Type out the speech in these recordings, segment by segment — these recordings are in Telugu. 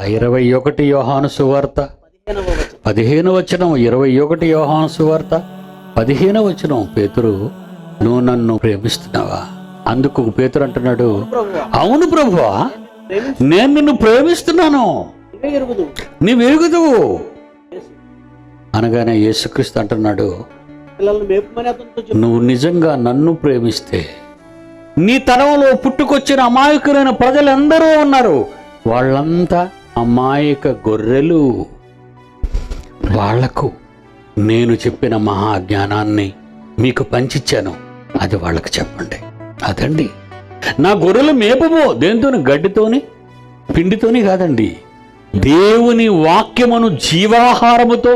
21 యోహాను సువార్త 15వ వచనం. 21 యోహాను సువార్త 15వ వచనం. పేతురు, నువ్వు నన్ను ప్రేమిస్తున్నావా? అందుకు పేతురు అంటున్నాడు, అవును ప్రభువా, నేను నిన్ను ప్రేమిస్తున్నాను, నీవు ఎరుగుదువు అనగానే యేసుక్రీస్తు అంటున్నాడు, నువ్వు నిజంగా నన్ను ప్రేమిస్తే నీ తరంలో పుట్టుకొచ్చిన అమాయకులైన ప్రజలందరూ ఉన్నారు, వాళ్ళంతా అమాయక గొర్రెలు. వాళ్లకు నేను చెప్పిన మహాజ్ఞానాన్ని మీకు పంచిచ్చాను, అది వాళ్ళకి చెప్పండి. అదండి నా గొర్రెలు మేపమో. దేంతోని? గడ్డితోని, పిండితోని కాదండి. దేవుని వాక్యమును జీవాహారముతో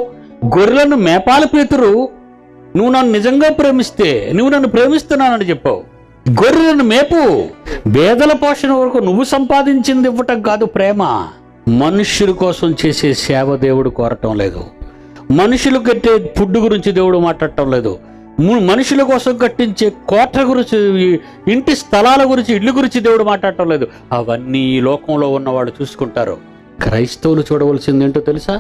గొర్రెలను మేపాలి. పేతురు, నువ్వు నన్ను నిజంగా ప్రేమిస్తే నువ్వు నన్ను ప్రేమిస్తున్నానని చెప్పావు. గొర్రెలను మేపు. పేదల పోషణ వరకు నువ్వు సంపాదించింది ఇవ్వటం కాదు ప్రేమ. మనుష్యుల కోసం చేసే సేవ దేవుడు కోరటం లేదు. మనుషులు కట్టే ఫుడ్ గురించి దేవుడు మాట్లాడటం లేదు. మనుషుల కోసం కట్టించే కోట గురించి, ఇంటి స్థలాల గురించి, ఇళ్ళ గురించి దేవుడు మాట్లాడటం లేదు. అవన్నీ ఈ లోకంలో ఉన్నవాళ్ళు చూసుకుంటారు. క్రైస్తవులు చూడవలసింది ఏంటో తెలుసా?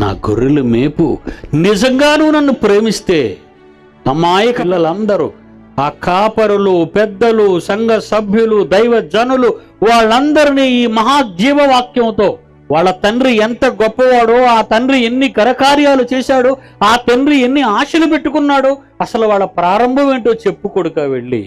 నా గొర్రెలు మేపు. నిజంగా నువ్వు నన్ను ప్రేమిస్తే అమాయకులందరూ, ఆ కాపరులు, పెద్దలు, సంఘ సభ్యులు, దైవ జనులు, వాళ్ళందరినీ ఈ మహాజీవవాక్యంతో, వాళ్ళ తండ్రి ఎంత గొప్పవాడో, ఆ తండ్రి ఎన్ని కరకార్యాలు చేశాడో, ఆ తండ్రి ఎన్ని ఆశలు పెట్టుకున్నాడో, అసలు వాళ్ళ ప్రారంభం ఏంటో చెప్పుకొడుక వెళ్ళి